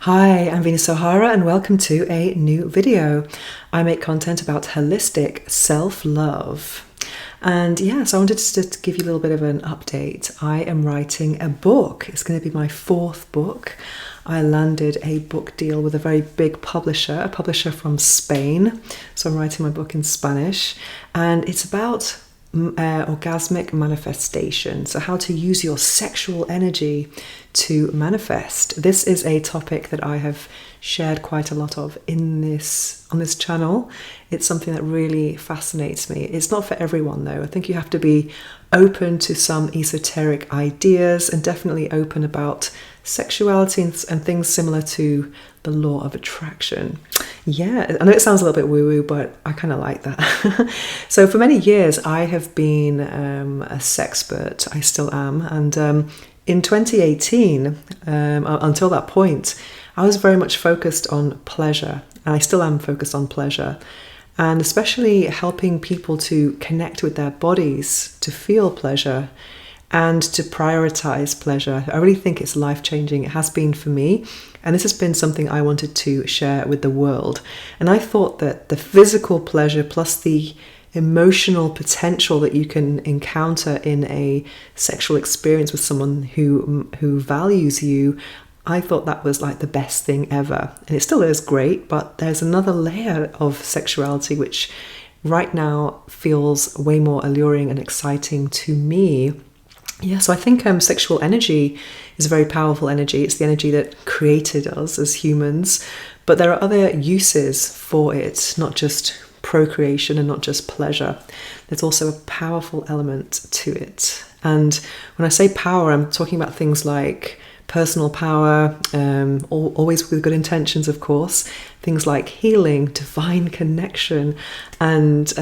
Hi, I'm Venus O'Hara and welcome to a new video. I make content about holistic self-love. And so I wanted to give you a little bit of an update. I am writing a book. It's going to be my fourth book. I landed a book deal with a very big publisher, a publisher from Spain. So I'm writing my book in Spanish, and it's about orgasmic manifestation. So how to use your sexual energy to manifest. This is a topic that I have shared quite a lot of on this channel. It's something that really fascinates me. It's not for everyone though. I think you have to be open to some esoteric ideas and definitely open about sexuality and things similar to the law of attraction. Yeah, I know it sounds a little bit woo-woo, but I kind of like that. So for many years, I have been a sexpert. I still am. And in 2018, until that point, I was very much focused on pleasure. And I still am focused on pleasure. And especially helping people to connect with their bodies, to feel pleasure, and to prioritize pleasure. I really think it's life-changing. It has been for me. And this has been something I wanted to share with the world. And I thought that the physical pleasure plus the emotional potential that you can encounter in a sexual experience with someone who values you, I thought that was like the best thing ever. And it still is great, but there's another layer of sexuality which right now feels way more alluring and exciting to me. Yeah, so I think sexual energy is a very powerful energy. It's the energy that created us as humans. But there are other uses for it, not just procreation and not just pleasure. There's also a powerful element to it. And when I say power, I'm talking about things like personal power, always with good intentions, of course. Things like healing, divine connection, and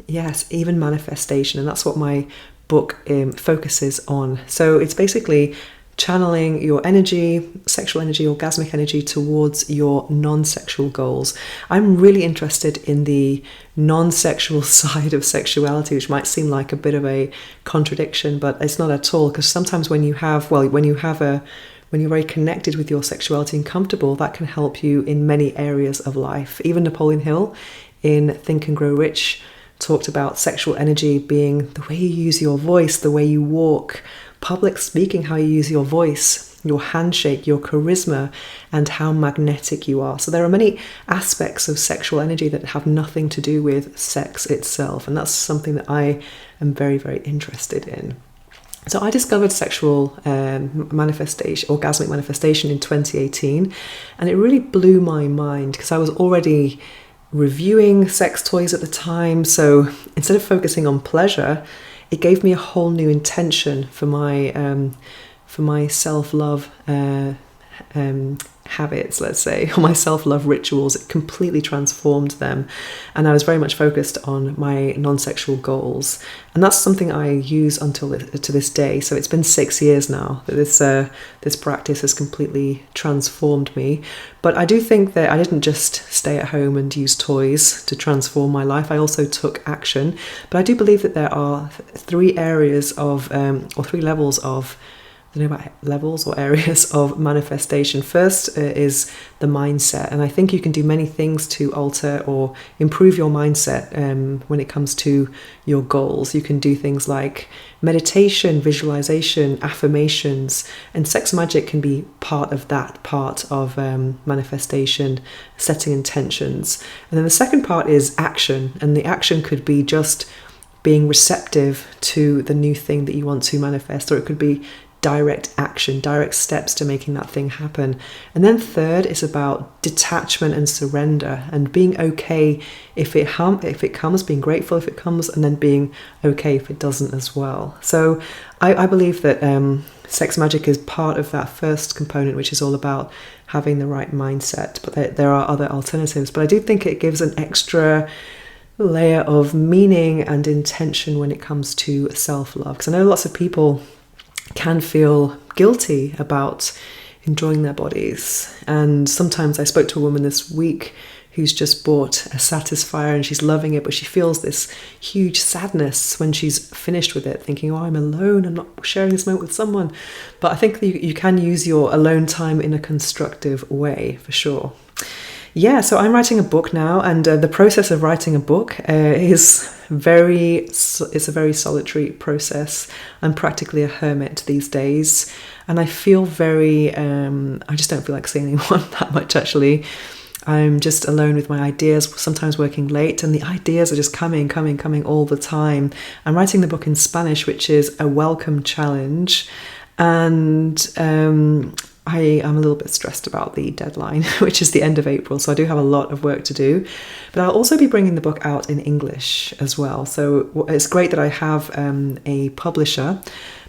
yes, even manifestation. And that's what my book focuses on. So it's basically channeling your energy, sexual energy, orgasmic energy towards your non-sexual goals. I'm really interested in the non-sexual side of sexuality, which might seem like a bit of a contradiction, but it's not at all, because sometimes when you're very connected with your sexuality and comfortable, that can help you in many areas of life. Even Napoleon Hill in Think and Grow Rich talked about sexual energy being the way you use your voice, the way you walk, public speaking, how you use your voice, your handshake, your charisma, and how magnetic you are. So there are many aspects of sexual energy that have nothing to do with sex itself, and that's something that I am very, very interested in. So I discovered sexual manifestation, orgasmic manifestation in 2018, and it really blew my mind because I was already reviewing sex toys at the time. So instead of focusing on pleasure, it gave me a whole new intention for my self-love habits, let's say, or my self-love rituals. It completely transformed them, and I was very much focused on my non-sexual goals, and that's something I use to this day. So it's been 6 years now that this practice has completely transformed me. But I do think that I didn't just stay at home and use toys to transform my life. I also took action. But I do believe that there are three areas of or three levels of I don't know about levels or areas of manifestation. First is the mindset, and I think you can do many things to alter or improve your mindset when it comes to your goals. You can do things like meditation, visualization, affirmations, and sex magic can be part of that part of manifestation, setting intentions. And then the second part is action, and the action could be just being receptive to the new thing that you want to manifest, or it could be direct action, direct steps to making that thing happen. And then third is about detachment and surrender, and being okay if it comes, being grateful if it comes, and then being okay if it doesn't as well. So I believe that sex magic is part of that first component, which is all about having the right mindset. But there are other alternatives. But I do think it gives an extra layer of meaning and intention when it comes to self-love. Because I know lots of people can feel guilty about enjoying their bodies. And sometimes I spoke to a woman this week who's just bought a Satisfier and she's loving it, but she feels this huge sadness when she's finished with it, thinking, oh, I'm alone, I'm not sharing this moment with someone. But I think you can use your alone time in a constructive way, for sure. Yeah, so I'm writing a book now, and the process of writing a book it's a very solitary process. I'm practically a hermit these days, and I feel I just don't feel like seeing anyone that much, actually. I'm just alone with my ideas, sometimes working late, and the ideas are just coming all the time. I'm writing the book in Spanish, which is a welcome challenge, and I am a little bit stressed about the deadline, which is the end of April, so I do have a lot of work to do. But I'll also be bringing the book out in English as well. So it's great that I have a publisher,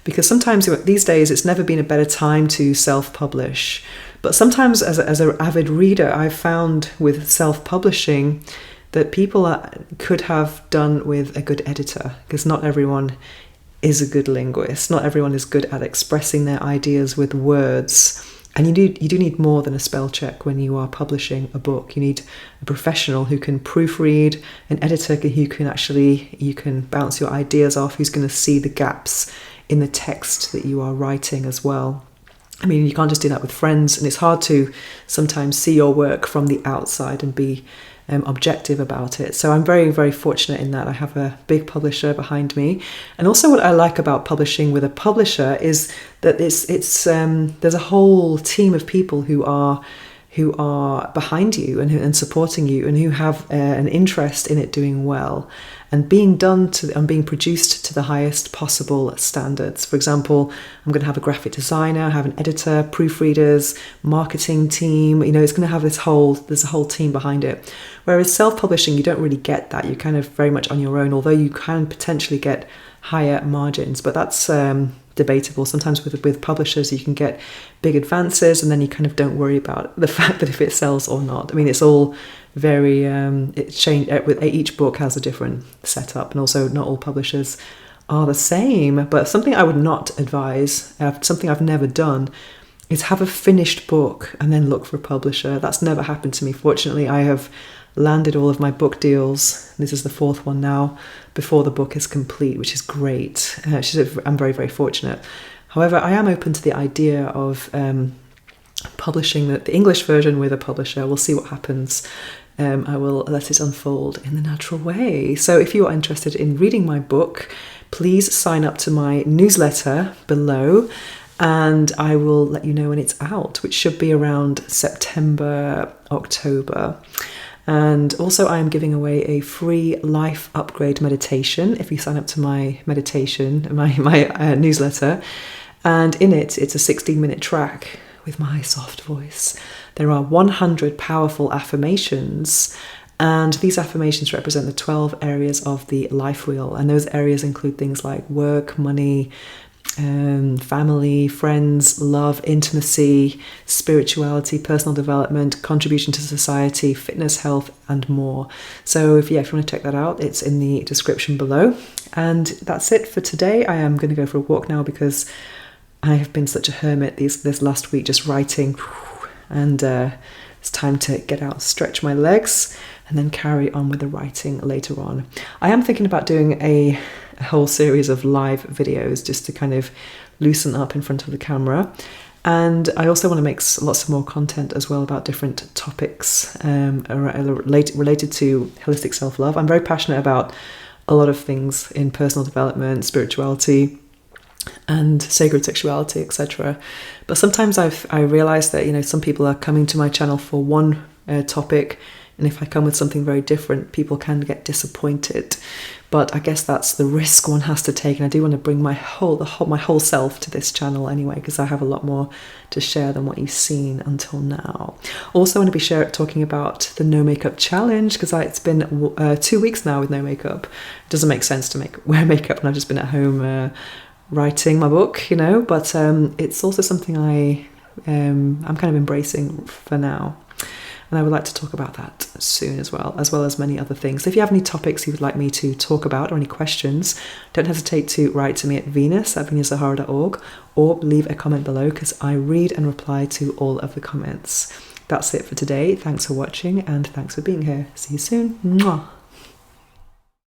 because sometimes these days it's never been a better time to self-publish. But sometimes as an avid reader, I've found with self-publishing that people could have done with a good editor, because not everyone is a good linguist. Not everyone is good at expressing their ideas with words. And you do need more than a spell check when you are publishing a book. You need a professional who can proofread, an editor who you can bounce your ideas off, who's going to see the gaps in the text that you are writing as well. I mean, you can't just do that with friends, and it's hard to sometimes see your work from the outside and be objective about it. So I'm very, very fortunate in that I have a big publisher behind me. And also what I like about publishing with a publisher is that there's a whole team of people who are behind you and supporting you, and who have an interest in it doing well and being being produced to the highest possible standards. For example, I'm going to have a graphic designer, have an editor, proofreaders, marketing team. It's going to have there's a whole team behind it. Whereas self-publishing, you don't really get that. You're kind of very much on your own, although you can potentially get higher margins, but that's debatable. Sometimes with publishers you can get big advances, and then you kind of don't worry about the fact that if it sells or not. I mean, it's all very it's changed. With each book has a different setup, and also not all publishers are the same. But something I would not advise, something I've never done, is have a finished book and then look for a publisher. That's never happened to me. Fortunately, I have landed all of my book deals. This is the 4th one now, before the book is complete, which is great. I'm very, very fortunate. However, I am open to the idea of publishing the English version with a publisher. We'll see what happens. I will let it unfold in the natural way. So if you are interested in reading my book, please sign up to my newsletter below, and I will let you know when it's out, which should be around September, October. And also I am giving away a free life upgrade meditation if you sign up to my meditation, my newsletter. And in it's a 16-minute track with my soft voice. There are 100 powerful affirmations, and these affirmations represent the 12 areas of the life wheel. And those areas include things like work, money, family, friends, love, intimacy, spirituality, personal development, contribution to society, fitness, health, and more. So if you want to check that out, it's in the description below. And that's it for today. I am going to go for a walk now, because I have been such a hermit this last week, just writing, and it's time to get out, stretch my legs, and then carry on with the writing later on. I am thinking about doing a whole series of live videos just to kind of loosen up in front of the camera. And I also want to make lots of more content as well about different topics related to holistic self-love. I'm very passionate about a lot of things in personal development, spirituality, and sacred sexuality, etc. But sometimes I realize that some people are coming to my channel for one topic, and if I come with something very different, people can get disappointed. But I guess that's the risk one has to take, and I do want to bring my whole self to this channel anyway, because I have a lot more to share than what you've seen until now. Also, I want to be talking about the no makeup challenge, because it's been 2 weeks now with no makeup. It doesn't make sense to wear makeup, and I've just been at home writing my book, but it's also something I'm kind of embracing for now. And I would like to talk about that soon as well as many other things. If you have any topics you would like me to talk about or any questions, don't hesitate to write to me at venus@venussahara.org, or leave a comment below, because I read and reply to all of the comments. that's it for today. Thanks for watching and thanks for being here. See you soon. Mwah.